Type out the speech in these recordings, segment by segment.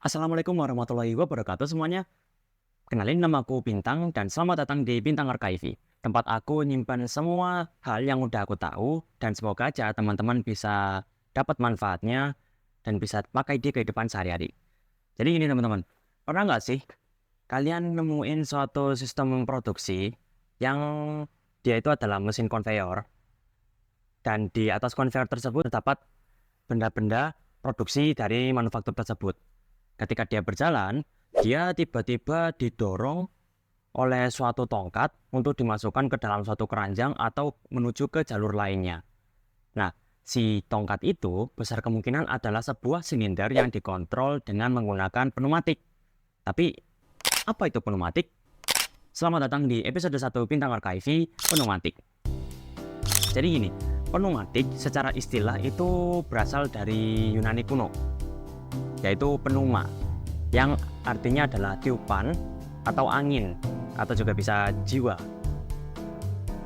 Assalamualaikum warahmatullahi wabarakatuh semuanya. Kenalin, namaku Bintang dan selamat datang di Bintang Archive. Tempat aku nyimpan semua hal yang udah aku tahu dan semoga aja teman-teman bisa dapat manfaatnya dan bisa pakai di kehidupan sehari-hari. Jadi gini teman-teman, pernah nggak sih kalian nemuin suatu sistem produksi yang dia itu adalah mesin konveyor dan di atas konveyor tersebut terdapat benda-benda produksi dari manufaktur tersebut. Ketika dia berjalan, dia tiba-tiba didorong oleh suatu tongkat untuk dimasukkan ke dalam suatu keranjang atau menuju ke jalur lainnya. Nah, si tongkat itu besar kemungkinan adalah sebuah silinder yang dikontrol dengan menggunakan pneumatik. Tapi, apa itu pneumatik? Selamat datang di episode 1 Bintang Archive, pneumatik. Jadi gini, pneumatik secara istilah itu berasal dari Yunani kuno, yaitu pneuma, yang artinya adalah tiupan atau angin, atau juga bisa jiwa.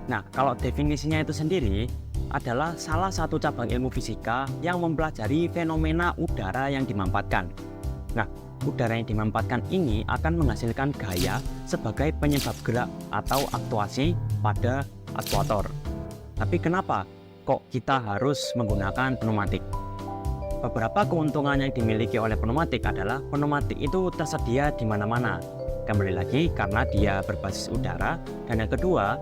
Nah, kalau definisinya itu sendiri adalah salah satu cabang ilmu fisika yang mempelajari fenomena udara yang dimampatkan. Nah, udara yang dimampatkan ini akan menghasilkan gaya sebagai penyebab gerak atau aktuasi pada aktuator. Tapi kenapa kok kita harus menggunakan pneumatik? Beberapa keuntungan yang dimiliki oleh pneumatik adalah pneumatik itu tersedia di mana-mana. Kembali lagi karena dia berbasis udara, dan yang kedua,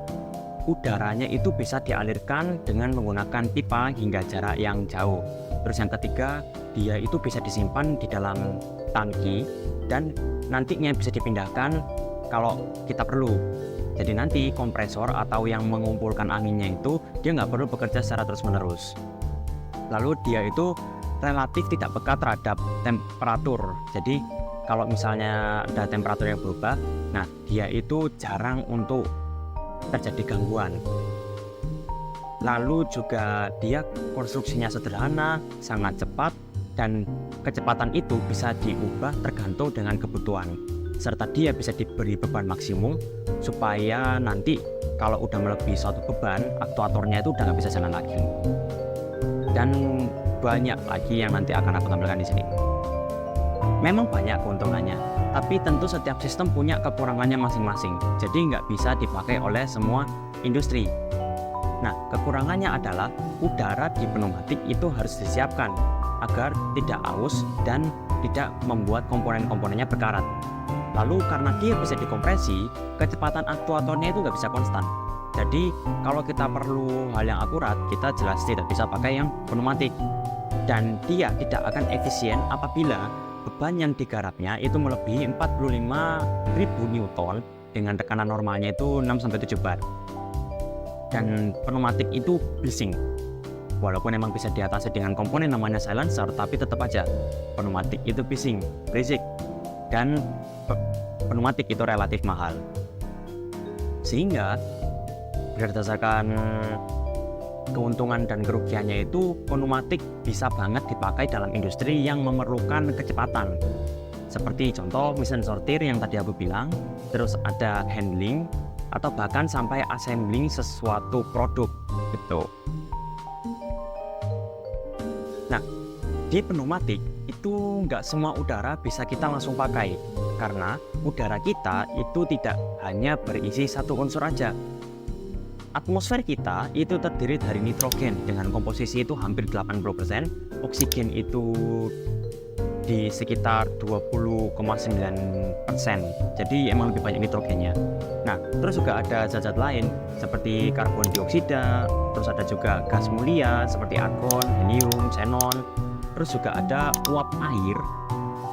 udaranya itu bisa dialirkan dengan menggunakan pipa hingga jarak yang jauh. Terus yang ketiga, dia itu bisa disimpan di dalam tangki dan nantinya bisa dipindahkan kalau kita perlu. Jadi nanti kompresor atau yang mengumpulkan anginnya itu dia nggak perlu bekerja secara terus-menerus. Lalu dia itu relatif tidak peka terhadap temperatur. Jadi kalau misalnya ada temperatur yang berubah, nah dia itu jarang untuk terjadi gangguan. Lalu juga dia konstruksinya sederhana, sangat cepat, dan kecepatan itu bisa diubah tergantung dengan kebutuhan. Serta dia bisa diberi beban maksimum supaya nanti kalau udah melebihi suatu beban, aktuatornya itu udah nggak bisa jalan lagi. Dan banyak lagi yang nanti akan aku tampilkan di sini. Memang banyak keuntungannya, tapi tentu setiap sistem punya kekurangannya masing-masing. Jadi nggak bisa dipakai oleh semua industri. Nah, kekurangannya adalah udara di pneumatik itu harus disiapkan agar tidak aus dan tidak membuat komponen-komponennya berkarat. Lalu karena dia bisa dikompresi, kecepatan aktuatornya itu nggak bisa konstan. Jadi kalau kita perlu hal yang akurat, kita jelas tidak bisa pakai yang pneumatik. Dan dia tidak akan efisien apabila beban yang digarapnya itu melebihi 45.000 Newton dengan tekanan normalnya itu 6-7 bar. Dan pneumatik itu bising. Walaupun memang bisa diatasi dengan komponen namanya silencer, tapi tetap aja pneumatik itu bising, berisik. Dan pneumatik itu relatif mahal. Sehingga berdasarkan keuntungan dan kerugiannya itu, pneumatik bisa banget dipakai dalam industri yang memerlukan kecepatan. Seperti contoh mesin sortir yang tadi aku bilang, terus ada handling, atau bahkan sampai assembling sesuatu produk gitu. Nah, di pneumatik itu nggak semua udara bisa kita langsung pakai, karena udara kita itu tidak hanya berisi satu unsur aja. Atmosfer kita itu terdiri dari nitrogen dengan komposisi itu hampir 80%, oksigen itu di sekitar 20,9%. Jadi emang lebih banyak nitrogennya. Nah, terus juga ada zat-zat lain seperti karbon dioksida, terus ada juga gas mulia seperti argon, helium, xenon. Terus juga ada uap air,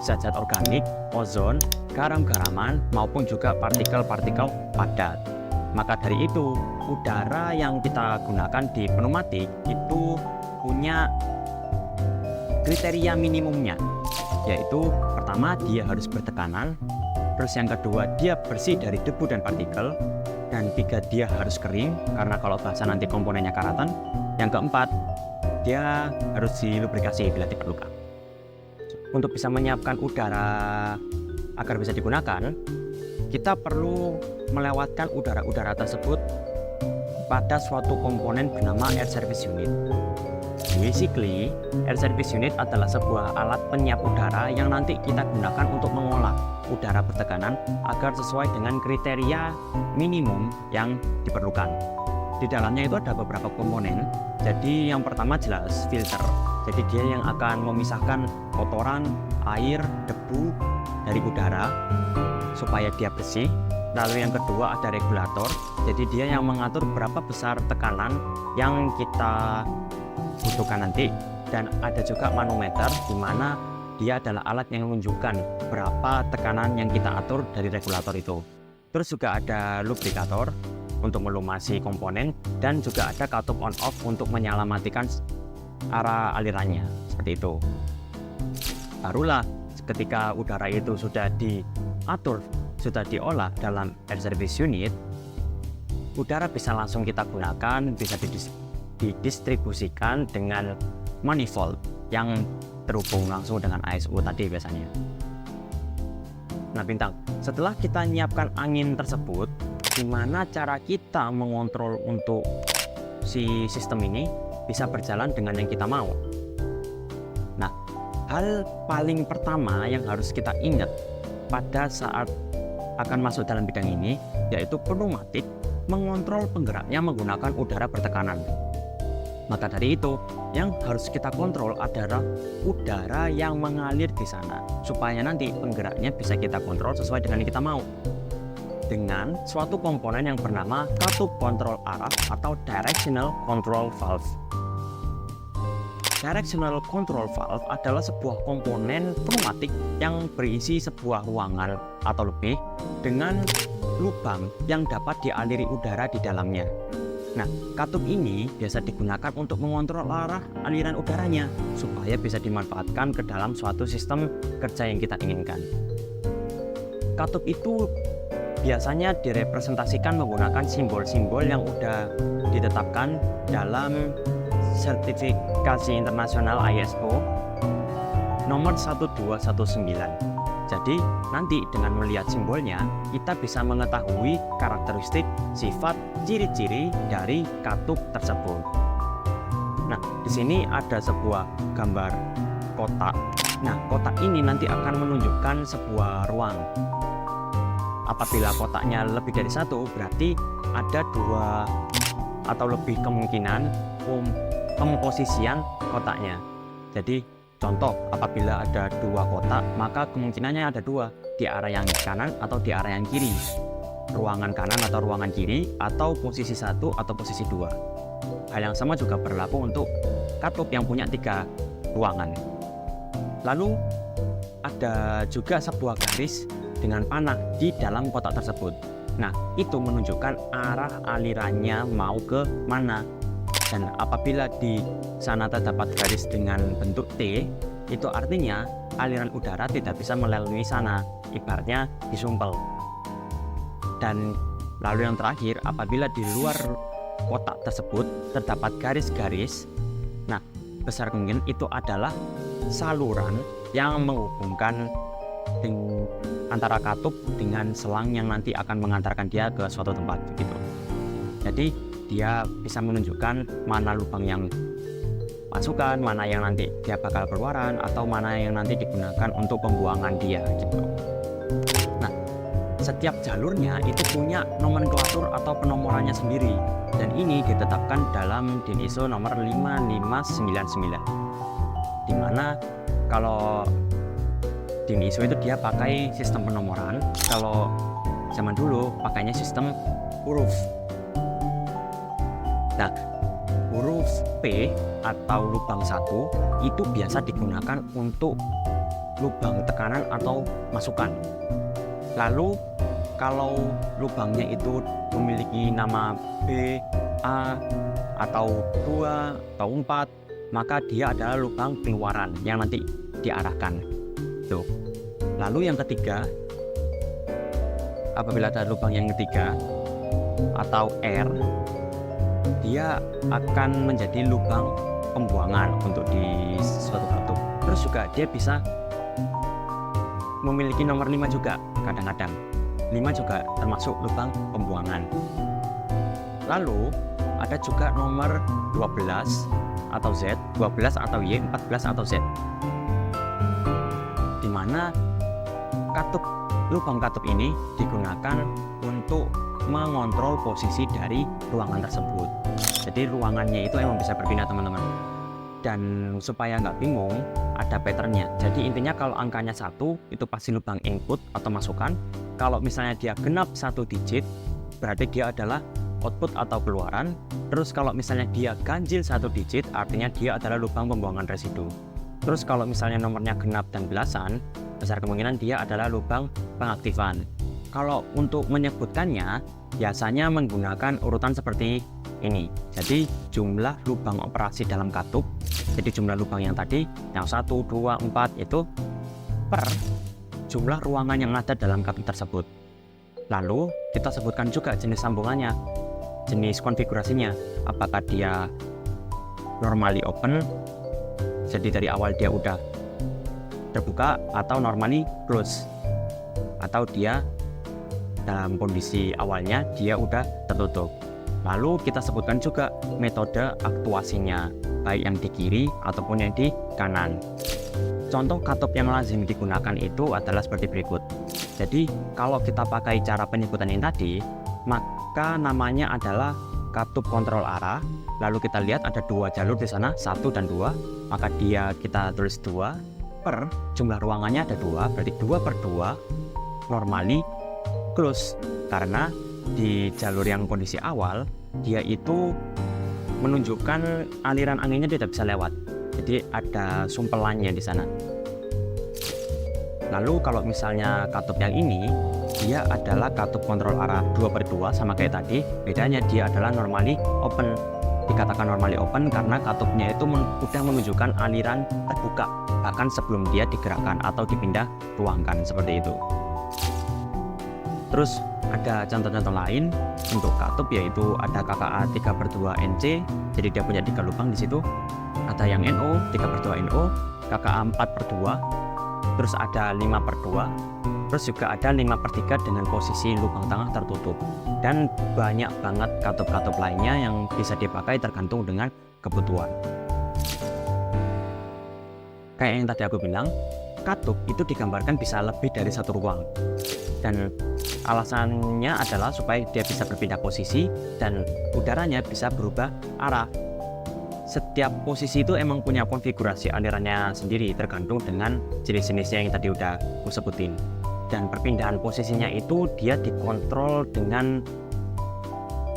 zat-zat organik, ozon, garam-garaman, maupun juga partikel-partikel padat. Maka dari itu, udara yang kita gunakan di pneumatik itu punya kriteria minimumnya, yaitu pertama dia harus bertekanan, terus yang kedua dia bersih dari debu dan partikel, dan tiga dia harus kering karena kalau basah nanti komponennya karatan. Yang keempat, dia harus dilubrikasi bila diperlukan. Untuk bisa menyiapkan udara agar bisa digunakan, kita perlu melewatkan udara-udara tersebut pada suatu komponen bernama air service unit. Basically, air service unit adalah sebuah alat penyiap udara yang nanti kita gunakan untuk mengolah udara bertekanan agar sesuai dengan kriteria minimum yang diperlukan. Di dalamnya itu ada beberapa komponen. Jadi yang pertama jelas filter. Jadi dia yang akan memisahkan kotoran, air, debu dari udara supaya dia bersih. Lalu yang kedua ada regulator. Jadi dia yang mengatur berapa besar tekanan yang kita butuhkan nanti. Dan ada juga manometer, di mana dia adalah alat yang menunjukkan berapa tekanan yang kita atur dari regulator itu. Terus juga ada lubrikator untuk melumasi komponen, dan juga ada katup on off untuk menyalamatikan arah alirannya, seperti itu. Barulah ketika udara itu sudah diatur, sudah diolah dalam air service unit, udara bisa langsung kita gunakan, bisa didistribusikan dengan manifold yang terhubung langsung dengan ASU tadi biasanya. Nah Bintang, setelah kita nyiapkan angin tersebut, gimana cara kita mengontrol untuk si sistem ini bisa berjalan dengan yang kita mau? Nah, hal paling pertama yang harus kita ingat pada saat akan masuk dalam bidang ini, yaitu pneumatik mengontrol penggeraknya menggunakan udara bertekanan. Maka dari itu, yang harus kita kontrol adalah udara yang mengalir di sana, supaya nanti penggeraknya bisa kita kontrol sesuai dengan yang kita mau, dengan suatu komponen yang bernama katup kontrol arah atau directional control valve. Directional control valve adalah sebuah komponen pneumatik yang berisi sebuah ruangan atau lebih dengan lubang yang dapat dialiri udara di dalamnya. Nah, katup ini biasa digunakan untuk mengontrol arah aliran udaranya supaya bisa dimanfaatkan ke dalam suatu sistem kerja yang kita inginkan. Katup itu biasanya direpresentasikan menggunakan simbol-simbol yang sudah ditetapkan dalam sertifikasi internasional ISO nomor 1219. Jadi nanti dengan melihat simbolnya kita bisa mengetahui karakteristik, sifat, ciri-ciri dari katup tersebut. Nah, di sini ada sebuah gambar kotak. Nah, kotak ini nanti akan menunjukkan sebuah ruang. Apabila kotaknya lebih dari satu, berarti ada dua atau lebih kemungkinan komposisian kotaknya. Jadi contoh, apabila ada dua kotak, maka kemungkinannya ada dua, di arah yang kanan atau di arah yang kiri. Ruangan kanan atau ruangan kiri, atau posisi satu atau posisi dua. Hal yang sama juga berlaku untuk katup yang punya 3 ruangan. Lalu ada juga sebuah garis dengan panah di dalam kotak tersebut. Nah, itu menunjukkan arah alirannya mau ke mana. Dan apabila di sana terdapat garis dengan bentuk T, itu artinya aliran udara tidak bisa melalui sana, ibaratnya disumpel. Dan lalu yang terakhir, apabila di luar kotak tersebut terdapat garis-garis, nah besar kemungkinan itu adalah saluran yang menghubungkan antara katup dengan selang yang nanti akan mengantarkan dia ke suatu tempat gitu. Jadi dia bisa menunjukkan mana lubang yang masukkan, mana yang nanti dia bakal keluaran, atau mana yang nanti digunakan untuk pembuangan dia gitu. Nah, setiap jalurnya itu punya nomenklatur atau penomorannya sendiri, dan ini ditetapkan dalam DIN ISO nomor 5599, dimana kalau DIN ISO itu dia pakai sistem penomoran. Kalau zaman dulu pakainya sistem huruf. Nah, huruf P atau lubang 1 itu biasa digunakan untuk lubang tekanan atau masukan. Lalu kalau lubangnya itu memiliki nama B, A, atau 2, atau 4, maka dia adalah lubang keluaran yang nanti diarahkan. Tuh. Lalu yang ketiga, apabila ada lubang yang ketiga atau R, dia akan menjadi lubang pembuangan untuk di suatu katup. Terus juga dia bisa memiliki nomor 5 juga kadang-kadang. 5 juga termasuk lubang pembuangan. Lalu ada juga nomor 12 atau Z, 12 atau Y, 14 atau Z. Di mana lubang katup ini digunakan untuk mengontrol posisi dari ruangan tersebut. Jadi ruangannya itu emang bisa berpindah teman-teman. Dan supaya nggak bingung, ada patternnya. Jadi intinya kalau angkanya 1 itu pasti lubang input atau masukan. Kalau misalnya dia genap 1 digit, berarti dia adalah output atau keluaran. Terus kalau misalnya dia ganjil 1 digit, artinya dia adalah lubang pembuangan residu. Terus kalau misalnya nomornya genap dan belasan, besar kemungkinan dia adalah lubang pengaktifan. Kalau untuk menyebutkannya, biasanya menggunakan urutan seperti ini. Jadi jumlah lubang operasi dalam katup, jadi jumlah lubang yang tadi, yang 1, 2, 4 itu per jumlah ruangan yang ada dalam katup tersebut. Lalu kita sebutkan juga jenis sambungannya, jenis konfigurasinya, apakah dia normally open, jadi dari awal dia udah terbuka, atau normally close, atau dia dalam kondisi awalnya dia udah tertutup. Lalu kita sebutkan juga metode aktuasinya, baik yang di kiri ataupun yang di kanan. Contoh katup yang lazim digunakan itu adalah seperti berikut. Jadi kalau kita pakai cara penyebutan ini tadi, maka namanya adalah katup kontrol arah. Lalu kita lihat ada 2 jalur di sana, 1 dan 2, maka kita tulis 2 per jumlah ruangannya ada 2, berarti 2 per 2 normally close, karena di jalur yang kondisi awal dia itu menunjukkan aliran anginnya tidak bisa lewat, jadi ada sumpelannya di sana. Lalu kalau misalnya katup yang ini, dia adalah katup kontrol arah 2 per 2 sama kayak tadi, bedanya dia adalah normally open. Dikatakan normally open karena katupnya itu sudah menunjukkan aliran terbuka bahkan sebelum dia digerakkan atau dipindah ruangkan, seperti itu. Terus ada contoh-contoh lain untuk katup, yaitu ada KKA 3 per 2 NC, jadi dia punya 3 lubang di situ. Ada yang NO 3 per 2 NO, KKA 4 per 2, terus ada 5 per 2, terus juga ada 5 per 3 dengan posisi lubang tengah tertutup. Dan banyak banget katup-katup lainnya yang bisa dipakai tergantung dengan kebutuhan. Kayak yang tadi aku bilang, katup itu digambarkan bisa lebih dari 1 ruang. Dan alasannya adalah supaya dia bisa berpindah posisi dan udaranya bisa berubah arah. Setiap posisi itu emang punya konfigurasi alirannya sendiri tergantung dengan jenis-jenisnya yang tadi udah aku sebutin. Dan perpindahan posisinya itu dia dikontrol dengan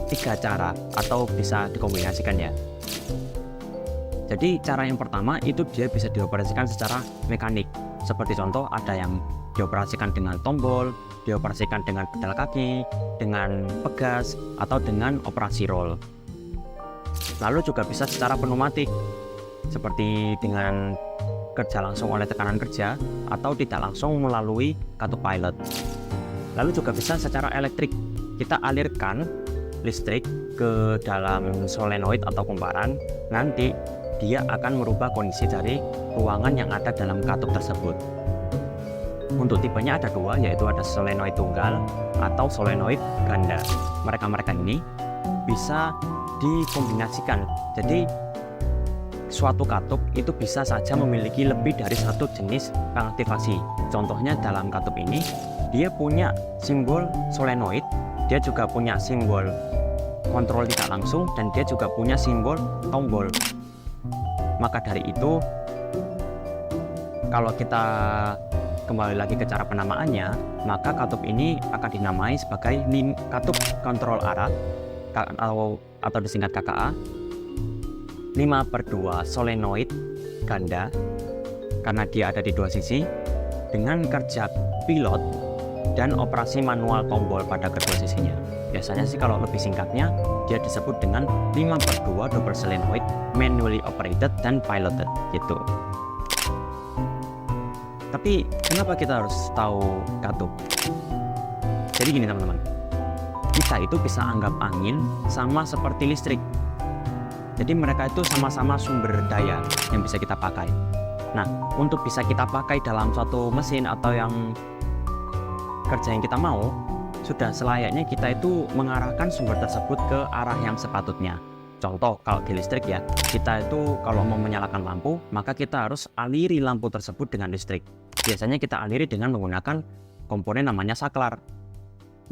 3 cara atau bisa dikombinasikan ya. Jadi cara yang pertama itu dia bisa dioperasikan secara mekanik. Seperti contoh ada yang dioperasikan dengan tombol, dioperasikan dengan pedal kaki, dengan pegas, atau dengan operasi roll. Lalu juga bisa secara pneumatik, seperti dengan kerja langsung oleh tekanan kerja, atau tidak langsung melalui katup pilot. Lalu juga bisa secara elektrik, kita alirkan listrik ke dalam solenoid atau kumparan, nanti dia akan merubah kondisi dari ruangan yang ada dalam katup tersebut. Untuk tipenya ada 2, yaitu ada solenoid tunggal atau solenoid ganda. Mereka ini bisa dikombinasikan. Jadi suatu katup itu bisa saja memiliki lebih dari 1 jenis pengaktifasi. Contohnya dalam katup ini, dia punya simbol solenoid, dia juga punya simbol kontrol tidak langsung, dan dia juga punya simbol tombol. Maka dari itu, kalau kita kembali lagi ke cara penamaannya, maka katup ini akan dinamai sebagai katup kontrol arah atau disingkat KKA 5 per 2 solenoid ganda, karena dia ada di 2 sisi dengan kerja pilot dan operasi manual tombol pada kedua sisinya. Biasanya sih kalau lebih singkatnya dia disebut dengan 5 per 2 double solenoid manually operated dan piloted gitu. Tapi kenapa kita harus tahu katup? Jadi gini teman-teman, kita itu bisa anggap angin sama seperti listrik. Jadi mereka itu sama-sama sumber daya yang bisa kita pakai. Nah, untuk bisa kita pakai dalam suatu mesin atau yang kerja yang kita mau, sudah selayaknya kita itu mengarahkan sumber tersebut ke arah yang sepatutnya. Contoh kalau di listrik ya, kita itu kalau mau menyalakan lampu, maka kita harus aliri lampu tersebut dengan listrik. Biasanya kita aliri dengan menggunakan komponen namanya saklar.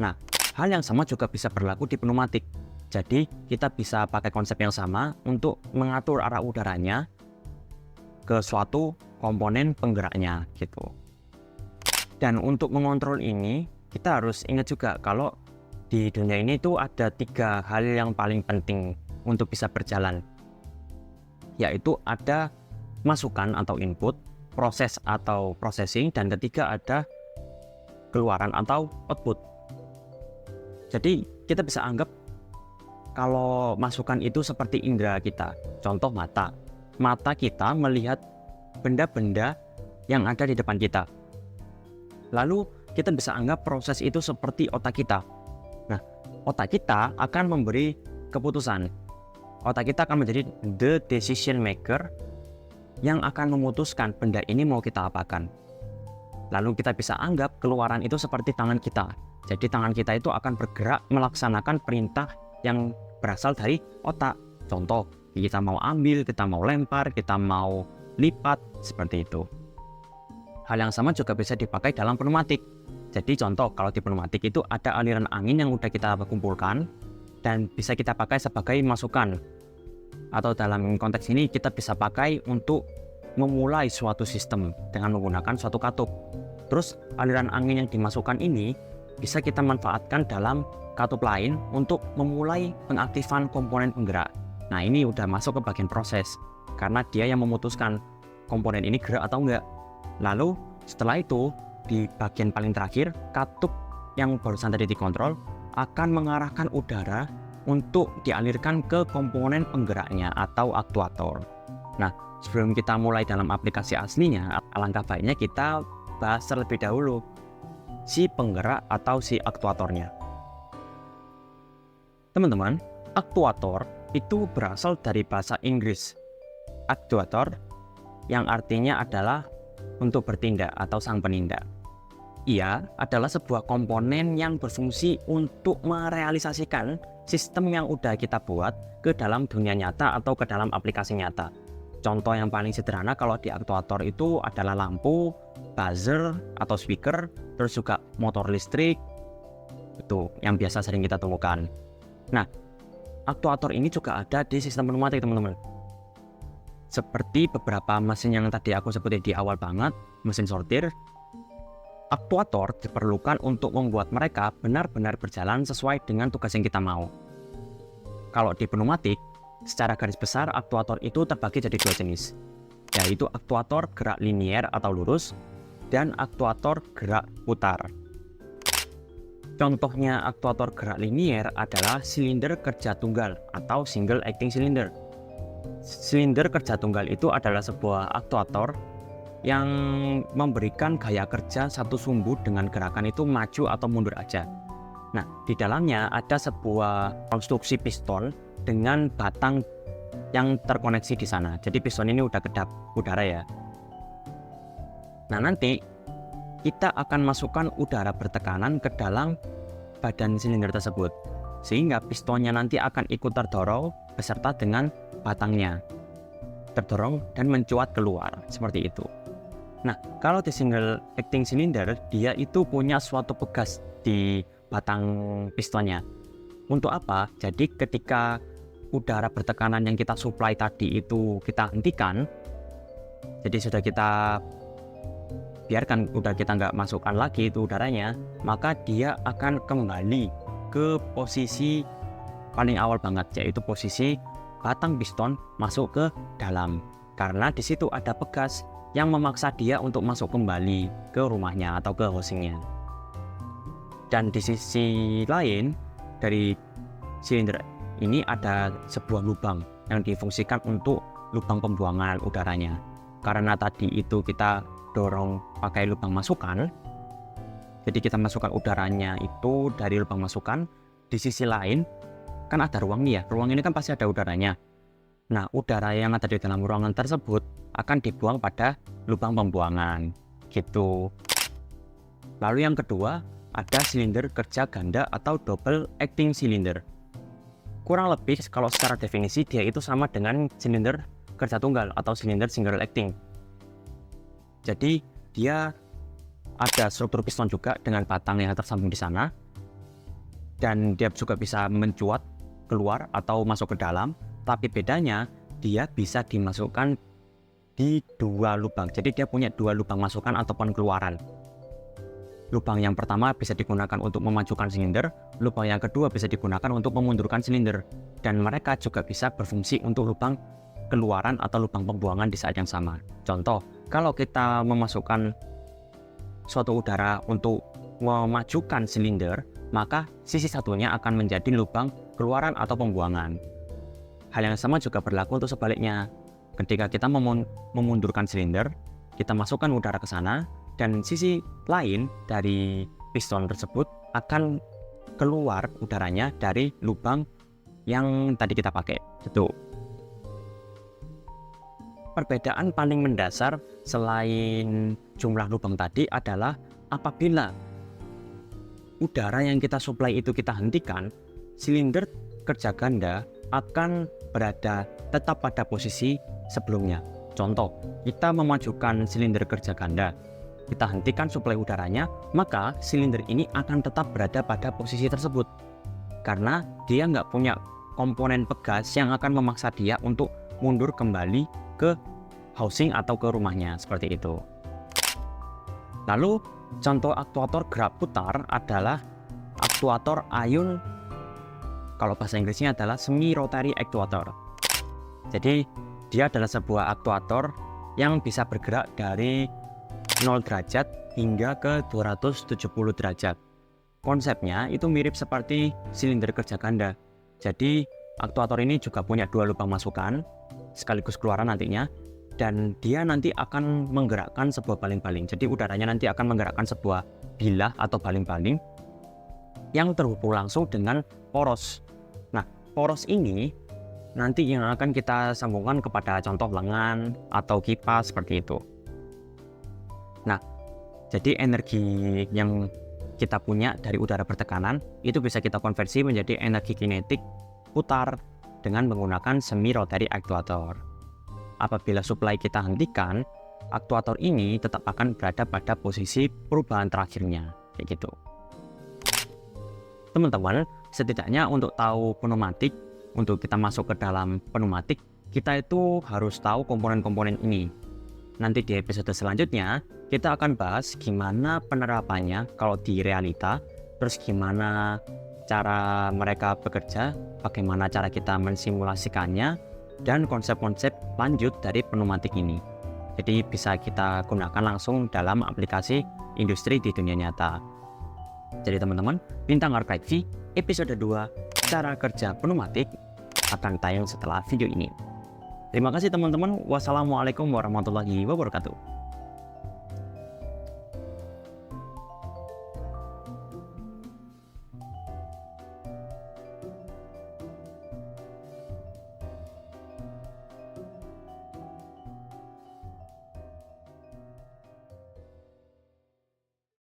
Nah, hal yang sama juga bisa berlaku di pneumatik. Jadi, kita bisa pakai konsep yang sama untuk mengatur arah udaranya ke suatu komponen penggeraknya gitu. Dan untuk mengontrol ini, kita harus ingat juga kalau di dunia ini tuh ada 3 hal yang paling penting untuk bisa berjalan, yaitu ada masukan atau input, proses atau processing, dan ketiga ada keluaran atau output. Jadi kita bisa anggap kalau masukan itu seperti indera kita. Contoh mata. Mata kita melihat benda-benda yang ada di depan kita. Lalu kita bisa anggap proses itu seperti otak kita. Nah, otak kita akan memberi keputusan. Otak kita akan menjadi the decision maker yang akan memutuskan benda ini mau kita apakan. Lalu kita bisa anggap keluaran itu seperti tangan kita. Jadi tangan kita itu akan bergerak melaksanakan perintah yang berasal dari otak. Contoh, kita mau ambil, kita mau lempar, kita mau lipat, seperti itu. Hal yang sama juga bisa dipakai dalam pneumatik. Jadi contoh, kalau di pneumatik itu ada aliran angin yang udah kita kumpulkan dan bisa kita pakai sebagai masukan. Atau dalam konteks ini kita bisa pakai untuk memulai suatu sistem dengan menggunakan suatu katup. Terus aliran angin yang dimasukkan ini bisa kita manfaatkan dalam katup lain untuk memulai pengaktifan komponen penggerak. Nah, ini udah masuk ke bagian proses karena dia yang memutuskan komponen ini gerak atau enggak. Lalu setelah itu di bagian paling terakhir, katup yang barusan tadi dikontrol akan mengarahkan udara untuk dialirkan ke komponen penggeraknya atau aktuator. Nah, sebelum kita mulai dalam aplikasi aslinya, alangkah baiknya kita bahas terlebih dahulu si penggerak atau si aktuatornya. Teman-teman, aktuator itu berasal dari bahasa Inggris actuator, yang artinya adalah untuk bertindak atau sang penindak. Ia adalah sebuah komponen yang berfungsi untuk merealisasikan sistem yang udah kita buat ke dalam dunia nyata atau ke dalam aplikasi nyata. Contoh yang paling sederhana kalau di aktuator itu adalah lampu, buzzer atau speaker, terus juga motor listrik, itu yang biasa sering kita temukan. Nah, aktuator ini juga ada di sistem pneumatik, teman-teman. Seperti beberapa mesin yang tadi aku sebutin di awal banget, mesin sortir, aktuator diperlukan untuk membuat mereka benar-benar berjalan sesuai dengan tugas yang kita mau. Kalau di pneumatik, secara garis besar aktuator itu terbagi jadi 2 jenis, yaitu aktuator gerak linier atau lurus dan aktuator gerak putar. Contohnya aktuator gerak linier adalah silinder kerja tunggal atau single acting cylinder. Silinder kerja tunggal itu adalah sebuah aktuator yang memberikan gaya kerja satu sumbu dengan gerakan itu maju atau mundur aja. Nah, di dalamnya ada sebuah konstruksi piston dengan batang yang terkoneksi di sana. Jadi piston ini udah kedap udara ya. Nah, nanti kita akan masukkan udara bertekanan ke dalam badan silinder tersebut, sehingga pistonnya nanti akan ikut terdorong beserta dengan batangnya, terdorong dan mencuat keluar, seperti itu. Nah, kalau di single acting cylinder, dia itu punya suatu pegas di batang pistonnya. Untuk apa? Jadi ketika udara bertekanan yang kita supply tadi itu kita hentikan, jadi sudah kita biarkan, udah kita nggak masukkan lagi itu udaranya, maka dia akan kembali ke posisi paling awal banget, yaitu posisi batang piston masuk ke dalam, karena di situ ada pegas yang memaksa dia untuk masuk kembali ke rumahnya atau ke housingnya. Dan di sisi lain dari silinder ini ada sebuah lubang yang difungsikan untuk lubang pembuangan udaranya. Karena tadi itu kita dorong pakai lubang masukan, jadi kita masukkan udaranya itu dari lubang masukan. Di sisi lain kan ada ruang nih ya, ruang ini kan pasti ada udaranya. Nah, udara yang ada di dalam ruangan tersebut akan dibuang pada lubang pembuangan gitu. Lalu yang kedua ada silinder kerja ganda atau double acting cylinder. kurang lebih kalau secara definisi dia itu sama dengan silinder kerja tunggal atau silinder single acting. Jadi dia ada struktur piston juga dengan batang yang tersambung di sana, dan dia juga bisa mencuat keluar atau masuk ke dalam, tapi bedanya dia bisa dimasukkan di dua lubang. Jadi dia punya dua lubang masukan ataupun keluaran. Lubang yang pertama bisa digunakan untuk memajukan silinder, lubang yang kedua bisa digunakan untuk memundurkan silinder, dan mereka juga bisa berfungsi untuk lubang keluaran atau lubang pembuangan di saat yang sama. Contoh, kalau kita memasukkan suatu udara untuk memajukan silinder, maka sisi satunya akan menjadi lubang keluaran atau pembuangan. Hal yang sama juga berlaku untuk sebaliknya. Ketika kita memundurkan silinder, kita masukkan udara ke sana, dan sisi lain dari piston tersebut akan keluar udaranya dari lubang yang tadi kita pakai. Itu perbedaan paling mendasar selain jumlah lubang tadi adalah apabila udara yang kita suplai itu kita hentikan, silinder kerja ganda akan berada tetap pada posisi sebelumnya. Contoh, kita memajukan silinder kerja ganda, kita hentikan suplai udaranya, maka silinder ini akan tetap berada pada posisi tersebut karena dia nggak punya komponen pegas yang akan memaksa dia untuk mundur kembali ke housing atau ke rumahnya, seperti itu. Lalu contoh aktuator gerak putar adalah aktuator ayun, kalau bahasa Inggrisnya adalah semi rotary actuator. Jadi dia adalah sebuah aktuator yang bisa bergerak dari 0 derajat hingga ke 270 derajat. Konsepnya itu mirip seperti silinder kerja ganda. Jadi aktuator ini juga punya dua lubang masukan sekaligus keluaran nantinya, dan dia nanti akan menggerakkan sebuah baling-baling. Jadi udaranya nanti akan menggerakkan sebuah bilah atau baling-baling yang terhubung langsung dengan poros. Nah, poros ini nanti yang akan kita sambungkan kepada contoh lengan atau kipas seperti itu. Nah, jadi energi yang kita punya dari udara bertekanan itu bisa kita konversi menjadi energi kinetik putar dengan menggunakan semi rotary actuator. Apabila suplai kita hentikan, aktuator ini tetap akan berada pada posisi perubahan terakhirnya, kayak gitu. Teman-teman, setidaknya untuk tahu pneumatik, untuk kita masuk ke dalam pneumatik, kita itu harus tahu komponen-komponen ini. Nanti di episode selanjutnya, kita akan bahas gimana penerapannya kalau di realita, terus gimana cara mereka bekerja, bagaimana cara kita mensimulasikannya, dan konsep-konsep lanjut dari pneumatik ini. Jadi bisa kita gunakan langsung dalam aplikasi industri di dunia nyata. Jadi teman-teman, Bintang Archive episode 2, cara kerja pneumatik, akan tayang setelah video ini. Terima kasih teman-teman. Wassalamualaikum warahmatullahi wabarakatuh.